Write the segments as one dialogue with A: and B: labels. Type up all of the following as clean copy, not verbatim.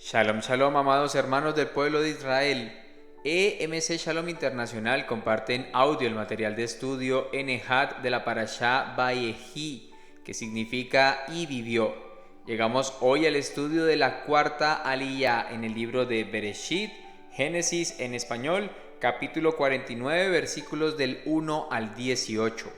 A: Shalom, shalom, amados hermanos del pueblo de Israel. EMC Shalom Internacional comparten audio el material de estudio Enehat de la Parashá Vayehi, que significa y vivió. Llegamos hoy al estudio de la cuarta aliyá en el libro de Bereshit, Génesis en español, capítulo 49, versículos del 1 al 18.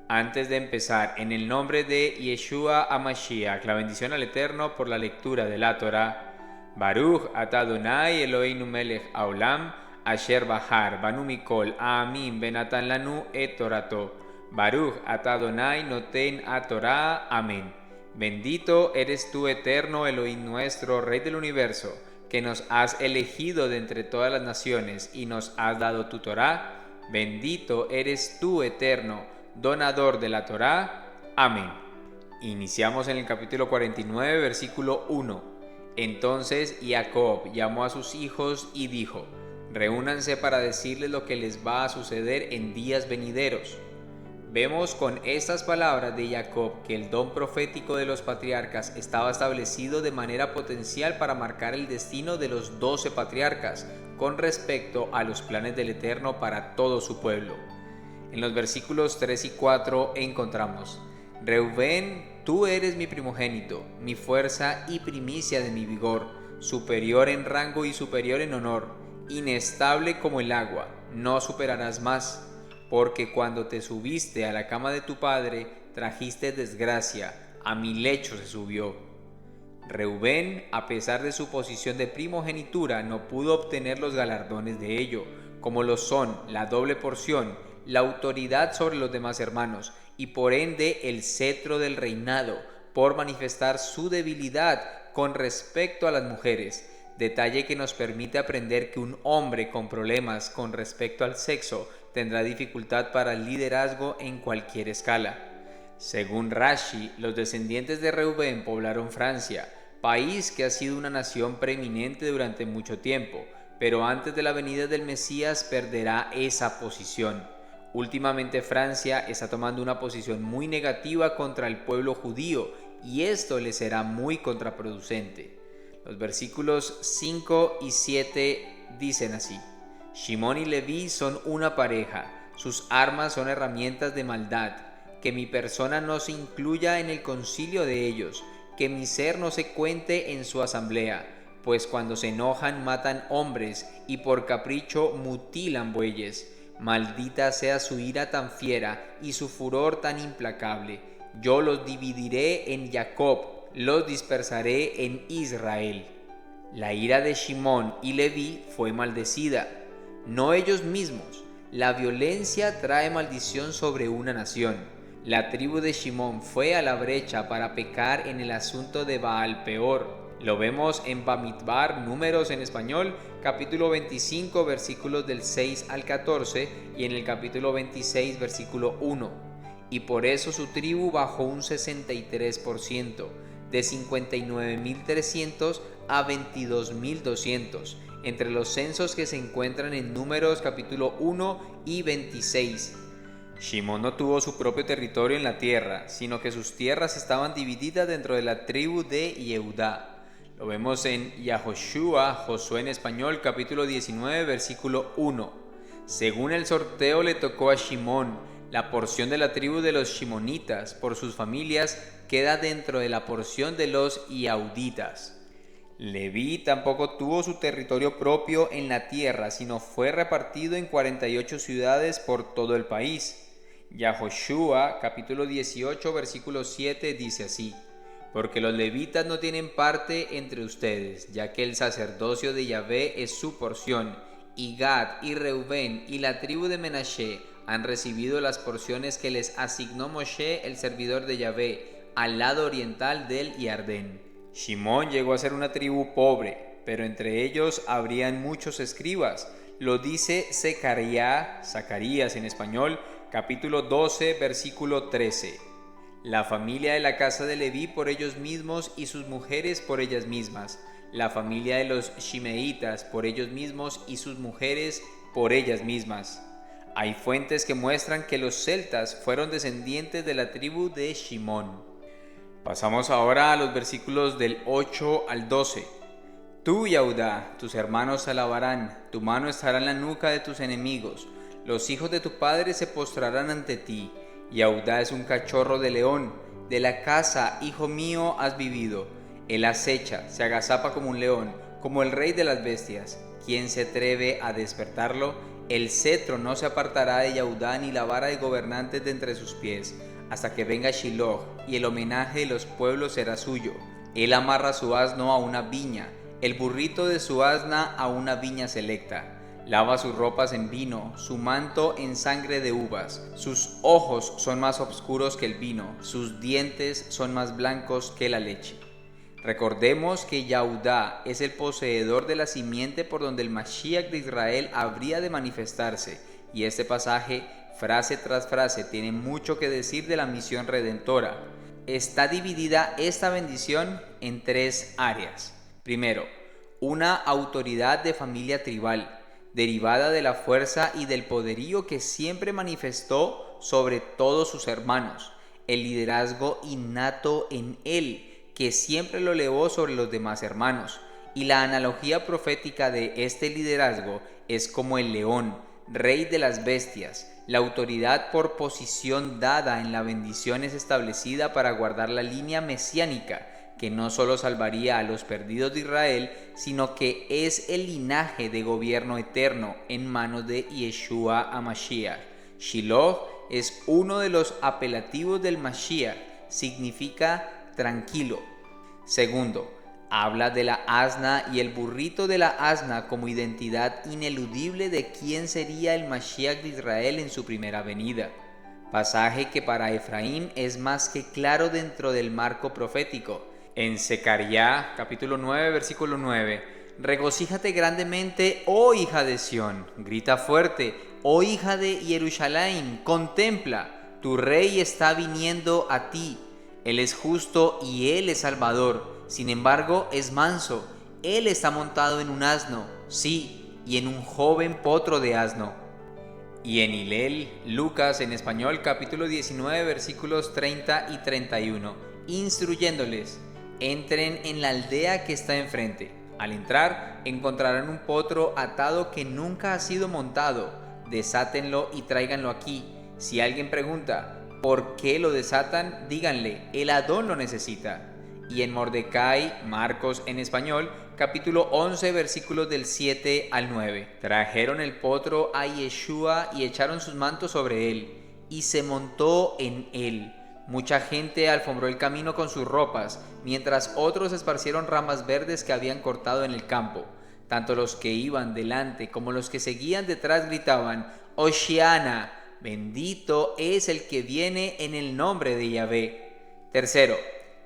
A: Antes de empezar, en el nombre de Yeshua HaMashiach, la bendición al Eterno por la lectura de la Torá. Baruch atah Adonai Eloheinu melech haolam, asher bahar banu mikol ha'amim benatan lanu et torato. Baruch atah Adonai noten haTorá. Amén. Bendito eres tú, eterno Elohim nuestro, Rey del universo, que nos has elegido de entre todas las naciones y nos has dado tu Torá. Bendito eres tú, eterno, donador de la Torá. Amén. Iniciamos en el capítulo 49, versículo 1. Entonces Jacob llamó a sus hijos y dijo: reúnanse para decirles lo que les va a suceder en días venideros. Vemos con estas palabras de Jacob que el don profético de los patriarcas estaba establecido de manera potencial para marcar el destino de los 12 patriarcas con respecto a los planes del Eterno para todo su pueblo. En los versículos 3 y 4 encontramos: Reubén, tú eres mi primogénito, mi fuerza y primicia de mi vigor, superior en rango y superior en honor, inestable como el agua, no superarás más, porque cuando te subiste a la cama de tu padre, trajiste desgracia, a mi lecho se subió. Reubén, a pesar de su posición de primogenitura, no pudo obtener los galardones de ello, como lo son la doble porción, la autoridad sobre los demás hermanos, y por ende el cetro del reinado, por manifestar su debilidad con respecto a las mujeres, detalle que nos permite aprender que un hombre con problemas con respecto al sexo tendrá dificultad para el liderazgo en cualquier escala. Según Rashi, los descendientes de Reubén poblaron Francia, país que ha sido una nación preeminente durante mucho tiempo, pero antes de la venida del Mesías perderá esa posición. Últimamente Francia está tomando una posición muy negativa contra el pueblo judío y esto le será muy contraproducente. Los versículos 5 y 7 dicen así: Shimón y Leví son una pareja, sus armas son herramientas de maldad, que mi persona no se incluya en el concilio de ellos, que mi ser no se cuente en su asamblea, pues cuando se enojan matan hombres y por capricho mutilan bueyes. Maldita sea su ira tan fiera y su furor tan implacable. Yo los dividiré en Jacob, los dispersaré en Israel. La ira de Shimón y Leví fue maldecida, no ellos mismos. La violencia trae maldición sobre una nación. La tribu de Shimón fue a la brecha para pecar en el asunto de Baal Peor. Lo vemos en Bamidbar, Números en español, capítulo 25, versículos del 6 al 14, y en el capítulo 26, versículo 1. Y por eso su tribu bajó un 63%, de 59.300 a 22.200, entre los censos que se encuentran en Números capítulo 1 y 26. Shimón no tuvo su propio territorio en la tierra, sino que sus tierras estaban divididas dentro de la tribu de Yehudá. Lo vemos en Yahoshua, Josué en español, capítulo 19, versículo 1. Según el sorteo le tocó a Shimón, la porción de la tribu de los shimonitas, por sus familias, queda dentro de la porción de los yauditas. Leví tampoco tuvo su territorio propio en la tierra, sino fue repartido en 48 ciudades por todo el país. Yahoshua, capítulo 18, versículo 7, dice así: porque los levitas no tienen parte entre ustedes, ya que el sacerdocio de Yahvé es su porción, y Gad y Reubén y la tribu de Menashe han recibido las porciones que les asignó Moshe, el servidor de Yahvé, al lado oriental del Jardín. Shimón llegó a ser una tribu pobre, pero entre ellos habrían muchos escribas. Lo dice Zacarías en español, capítulo 12, versículo 13. La familia de la casa de Leví por ellos mismos y sus mujeres por ellas mismas. La familia de los shimeitas por ellos mismos y sus mujeres por ellas mismas. Hay fuentes que muestran que los celtas fueron descendientes de la tribu de Shimón. Pasamos ahora a los versículos del 8 al 12. Tú, Yahudá, tus hermanos alabarán, tu mano estará en la nuca de tus enemigos, los hijos de tu padre se postrarán ante ti. Yahudá es un cachorro de león, de la casa, hijo mío, has vivido. Él acecha, se agazapa como un león, como el rey de las bestias. ¿Quién se atreve a despertarlo? El cetro no se apartará de Yahudá, ni la vara de gobernantes de entre sus pies, hasta que venga Shiloh, y el homenaje de los pueblos será suyo. Él amarra su asno a una viña, el burrito de su asna a una viña selecta. Lava sus ropas en vino, su manto en sangre de uvas. Sus ojos son más oscuros que el vino, sus dientes son más blancos que la leche. Recordemos que Yahudá es el poseedor de la simiente por donde el Mashiach de Israel habría de manifestarse, y este pasaje, frase tras frase, tiene mucho que decir de la misión redentora. Está dividida esta bendición en tres áreas. Primero, una autoridad de familia tribal, derivada de la fuerza y del poderío que siempre manifestó sobre todos sus hermanos, el liderazgo innato en él, que siempre lo elevó sobre los demás hermanos, y la analogía profética de este liderazgo es como el león, rey de las bestias. La autoridad por posición dada en la bendición es establecida para guardar la línea mesiánica, que no solo salvaría a los perdidos de Israel, sino que es el linaje de gobierno eterno en manos de Yeshua HaMashiach. Shiloh es uno de los apelativos del Mashiach, significa tranquilo. Segundo, habla de la asna y el burrito de la asna como identidad ineludible de quién sería el Mashiach de Israel en su primera venida. Pasaje que para Efraín es más que claro dentro del marco profético. En Zecaría, capítulo 9, versículo 9, regocíjate grandemente, oh hija de Sión, grita fuerte, oh hija de Jerusalén, contempla, tu rey está viniendo a ti, él es justo y él es salvador, sin embargo es manso, él está montado en un asno, sí, y en un joven potro de asno. Y en Hilel, Lucas en español, capítulo 19, versículos 30 y 31, instruyéndoles: entren en la aldea que está enfrente. Al entrar, encontrarán un potro atado que nunca ha sido montado. Desátenlo y tráiganlo aquí. Si alguien pregunta, ¿por qué lo desatan? Díganle, el Adón lo necesita. Y en Mordecai, Marcos en español, capítulo 11, versículos del 7 al 9. Trajeron el potro a Yeshua y echaron sus mantos sobre él, y se montó en él. Mucha gente alfombró el camino con sus ropas, mientras otros esparcieron ramas verdes que habían cortado en el campo. Tanto los que iban delante como los que seguían detrás gritaban: Hoshiana, bendito es el que viene en el nombre de Yahvé. Tercero,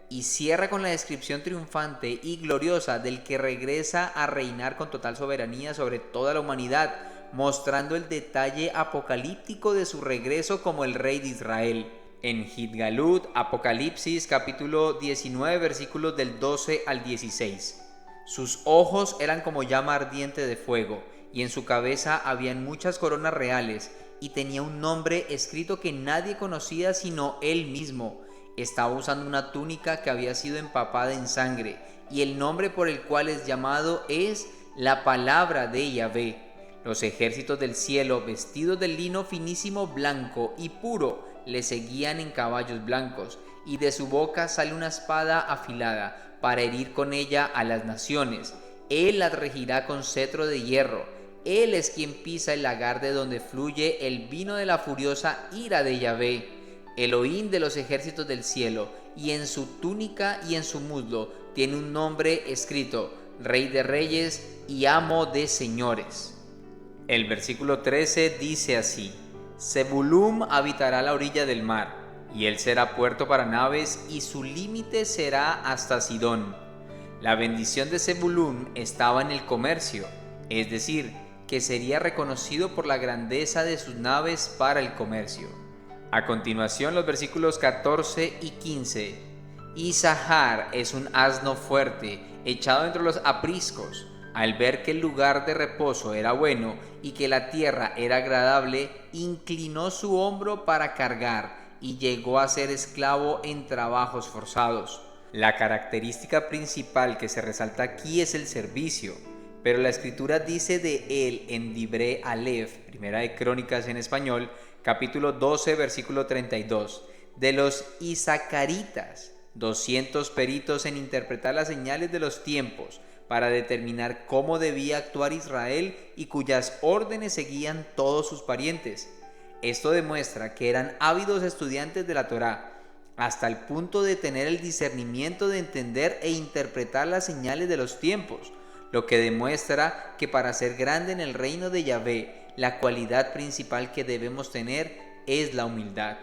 A: y cierra con la descripción triunfante y gloriosa del que regresa a reinar con total soberanía sobre toda la humanidad, mostrando el detalle apocalíptico de su regreso como el rey de Israel. En Gidgalut, Apocalipsis, capítulo 19, versículos del 12 al 16. Sus ojos eran como llama ardiente de fuego, y en su cabeza habían muchas coronas reales, y tenía un nombre escrito que nadie conocía sino él mismo. Estaba usando una túnica que había sido empapada en sangre, y el nombre por el cual es llamado es la palabra de Yahvé. Los ejércitos del cielo, vestidos de lino finísimo blanco y puro, le seguían en caballos blancos, y de su boca sale una espada afilada, para herir con ella a las naciones. Él las regirá con cetro de hierro. Él es quien pisa el lagar de donde fluye el vino de la furiosa ira de Yahvé. Elohim de los ejércitos del cielo, y en su túnica y en su muslo tiene un nombre escrito: Rey de Reyes y Amo de Señores. El versículo 13 dice así: Zebulún habitará a la orilla del mar, y él será puerto para naves, y su límite será hasta Sidón. La bendición de Zebulún estaba en el comercio, es decir, que sería reconocido por la grandeza de sus naves para el comercio. A continuación, los versículos 14 y 15. Isahar es un asno fuerte, echado entre los apriscos. Al ver que el lugar de reposo era bueno y que la tierra era agradable, inclinó su hombro para cargar y llegó a ser esclavo en trabajos forzados. La característica principal que se resalta aquí es el servicio, pero la escritura dice de él en Divrei Aleph, Primera de Crónicas en español, capítulo 12, versículo 32, de los isacaritas, 200 peritos en interpretar las señales de los tiempos para determinar cómo debía actuar Israel y cuyas órdenes seguían todos sus parientes. Esto demuestra que eran ávidos estudiantes de la Torá, hasta el punto de tener el discernimiento de entender e interpretar las señales de los tiempos, lo que demuestra que para ser grande en el reino de Yahvé, la cualidad principal que debemos tener es la humildad.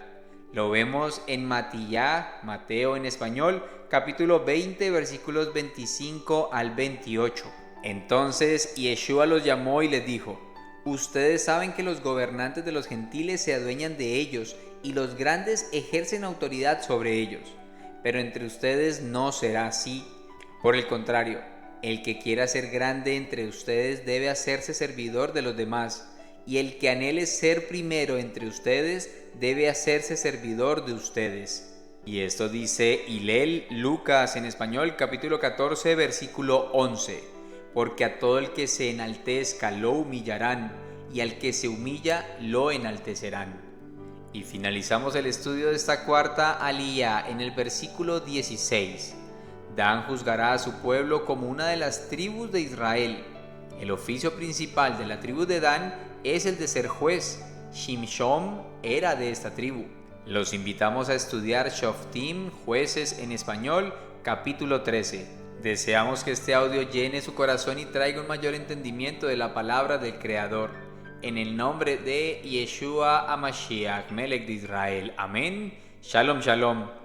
A: Lo vemos en Mateo en español, capítulo 20, versículos 25 al 28. Entonces Yeshua los llamó y les dijo: ustedes saben que los gobernantes de los gentiles se adueñan de ellos y los grandes ejercen autoridad sobre ellos, pero entre ustedes no será así. Por el contrario, el que quiera ser grande entre ustedes debe hacerse servidor de los demás, y el que anhele ser primero entre ustedes debe hacerse servidor de ustedes. Y esto dice Hillel Lucas en español, capítulo 14, versículo 11. Porque a todo el que se enaltezca lo humillarán, y al que se humilla lo enaltecerán. Y finalizamos el estudio de esta cuarta aliyá en el versículo 16. Dan juzgará a su pueblo como una de las tribus de Israel. El oficio principal de la tribu de Dan es el de ser juez. Shimshon era de esta tribu. Los invitamos a estudiar Shoftim, jueces en español, capítulo 13. Deseamos que este audio llene su corazón y traiga un mayor entendimiento de la palabra del Creador. En el nombre de Yeshua HaMashiach, Melech de Israel. Amén. Shalom, shalom.